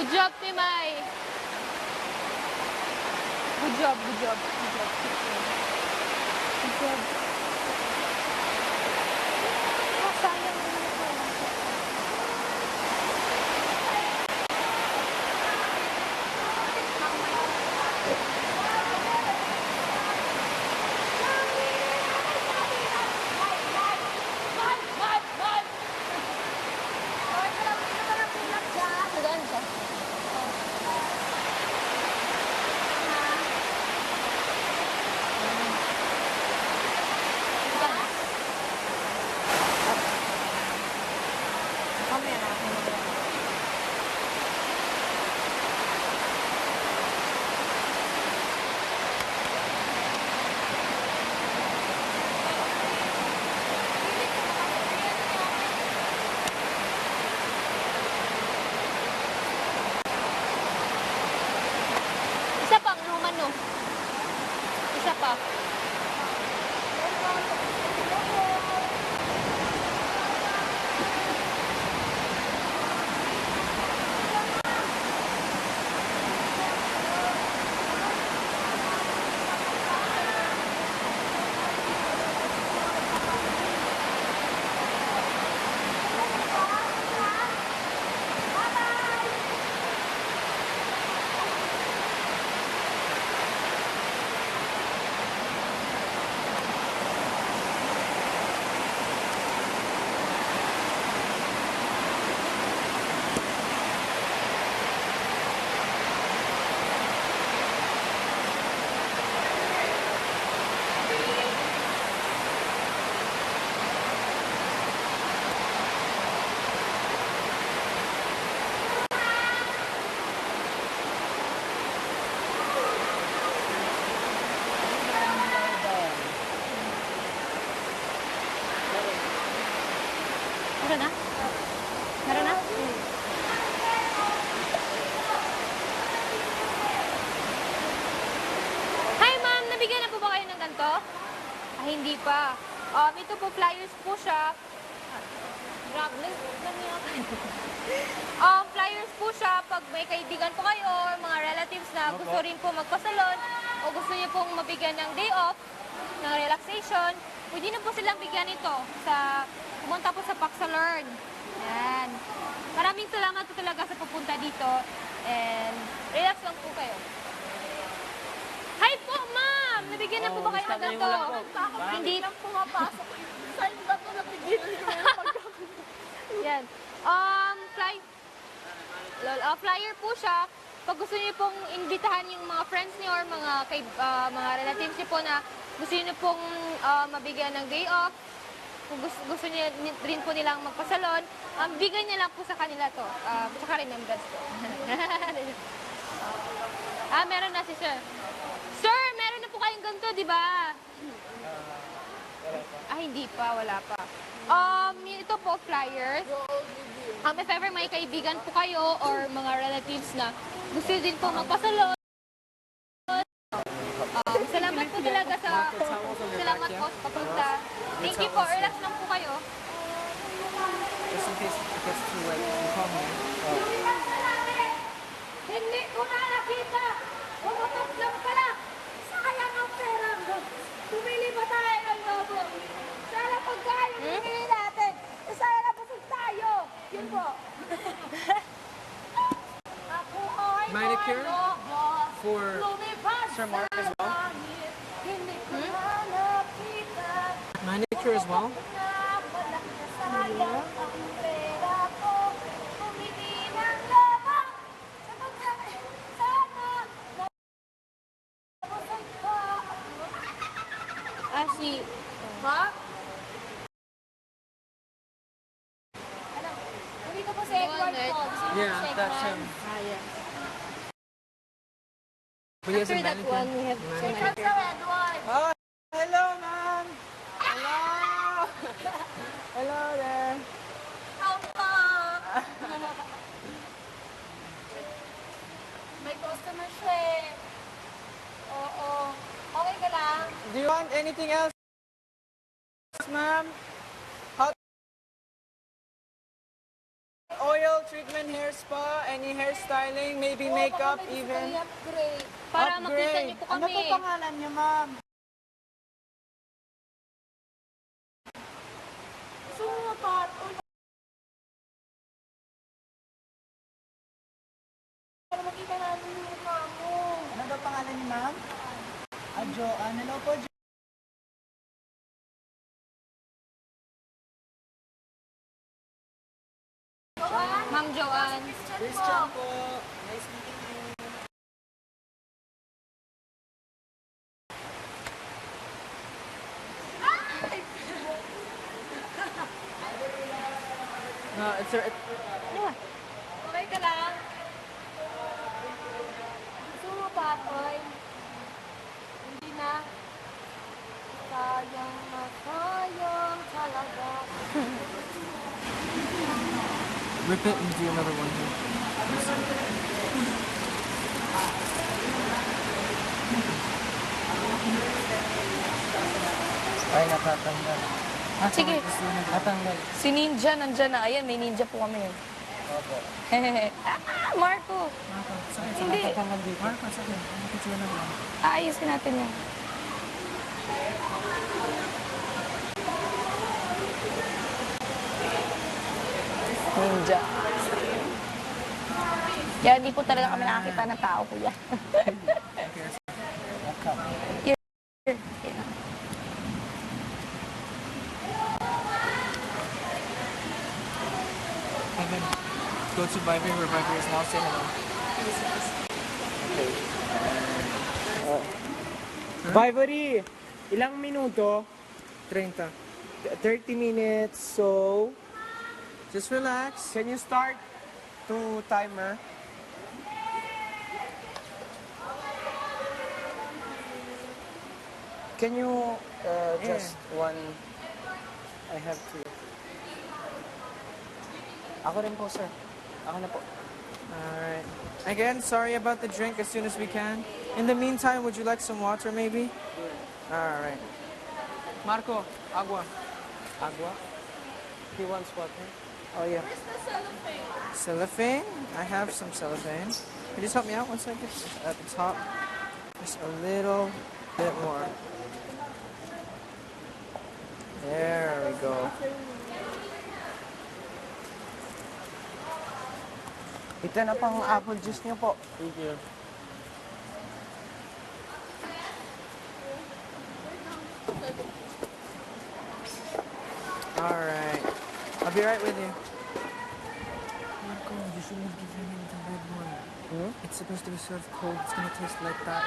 Good job, Timay. Good job, good job, good job. Good job. Ah, sayang naman ito. Saan siya? Mamaya na. Isa pang Roman, no? Isa pa. Meron na? Meron na? Hi ma'am, nabigyan na po ba kayo ng ganito? Ah, hindi pa. Ito po, flyers po siya. Flyers po siya pag may kaibigan po kayo or mga relatives na gusto rin po magpasalon o gusto niyo pong mabigyan ng day off, ng relaxation, pwede na po silang bigyan ito sa pumunta po sa Paxalern. Yan. Maraming salamat po talaga sa pupunta dito and relax lang po kayo. Hi po, ma'am! Nabigyan na po ba kayo ng ganito? Hindi lang pumapasok. Saan ba ito napigilan ko yung pagkakulit? Yan. Flyer po siya. Pag gusto niyo pong imbitahan yung mga friends niyo or mga relatives niyo po na gusto niyo pong mabigyan ng day off, kung gusto niyo rin po nilang magpasalon, bigyan niya lang po sa kanila to. Tsaka remembrance po. Meron na si sir. Sir, meron na po kayong ganito, di ba? Hindi pa. Wala pa. Ito po, flyers. If ever may kaibigan po kayo or mga relatives na gusto din po magpasalon, salamat po talaga salamat po sa papunta. Thank you po. Relax lang po kayo. Just in case it gets too late, you call me. Hindi ko na nakita. Umutot lang pala. Sayang ang pera mo. Bumili pa tayo ng lobo. Sana pagkain bumili natin. Sayang na busog tayo. Yun po. Ako ay Manicure lobo. for Lumipad Sir Mark as well? sa langit. Hindi ko na nakita. Manicure as well? Na malaki na sayang ang pera ko. Bumili ng lobo. Sa pagkain. Sana nabusog pa. Si... Ha? Ano? Dito po si Edward po. Gusto niyo Yeah, si that's Edward? him. yeah. But he has a After that one, we have manicure. some Ikaw manicure. sa Edward. Oh, hello, ma'am. Hello. Hello there. Hello. May customer siya eh. Oo. Okay ka lang? Do you want anything else, ma'am? How oil treatment, hair spa, any hairstyling, maybe makeup even? Upgrade. Para makita Upgrade. niyo po Ano kami. po pangalan niyo, ma'am? Sumat. Para makita namin yung mukha mo. Ano daw pangalan niyo, ma'am? Joanne. Hello po, Ma'am Joanne. Christian po. Nice meeting you. No, it's a, Okay ka lang? Sumat, oy. Hindi na. Sayang na sayang talaga. rip it and do another one here. Ay, natatanggal. Sige. Natanggal. Si Ninja nandyan na. Ayan, may Ninja po kami. Opo. Marco. Hindi. Natatanggal dito. Marco, sige. Ano kasi na lang? Aayusin natin yan. Ninja. Yan, di po talaga kami nakakita ng tao, kuya. Here. Here. And then go to Viber where Viber is now. Say hello. Vibery, ilang minuto? 30. 30 minutes, so Just relax. can you start to timer? Can you just one, I have to. Ako rin po, sir. Ako na po. Alright. Again, sorry about the drink as soon as we can. In the meantime, would you like some water maybe? Alright. Marco, agua. Agua? He wants water? Oh, yeah. Cellophane? I have some cellophane. Can you just help me out 1 second? At the top. Just a little bit more. There we go. Ito na pang apple juice niyo po. Thank you. Alright. I'll be right with you. Marco, you shouldn't have given him the red one. It's supposed to be served cold. It's gonna taste like that.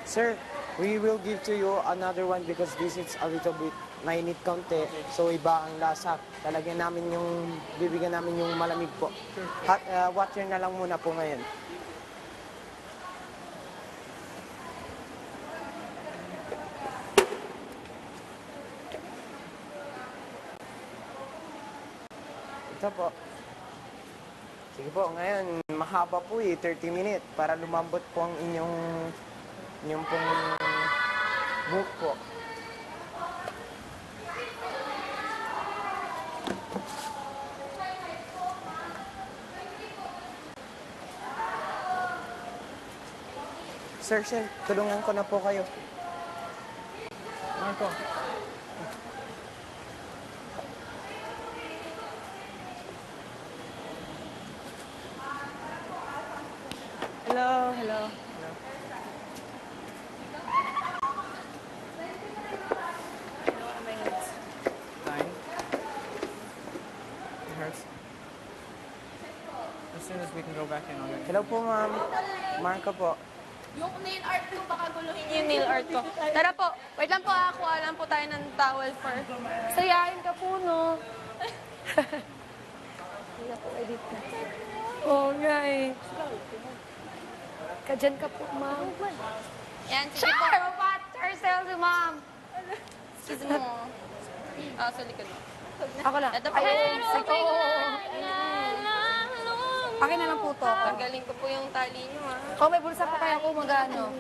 Sir, we will give to you another one because this is a little bit mainit konti. So iba ang lasa. Talagyan namin yung, bibigyan namin yung malamig po. Hot, water na lang muna po ngayon. Ito po. Sige po, ngayon mahaba po 30 minutes para lumambot po ang inyong pong book po. Sir, tulungan ko na po kayo. Marco. Hello, hello. Dying. It hurts. As soon as we can go back in already. Hello po, ma'am. Marco po. Yung nail art ko, baka guluhin Yung nail art ko. Tara po. Wait lang po, kuha lang po tayo ng towel for... Sayain ka po, no? Hindi ako edit na. Oo nga eh. Kadyan ka po, ma'am. Yan, sige po. Sure! Pat yourself, ma'am. Excuse mo. Ah, sa likod mo. Ako lang. Ito po. Ayun, sige. Akin na lang po to. Tanggalin ko po yung tali nyo, ah. Kung may bulsa pa kaya ako magano.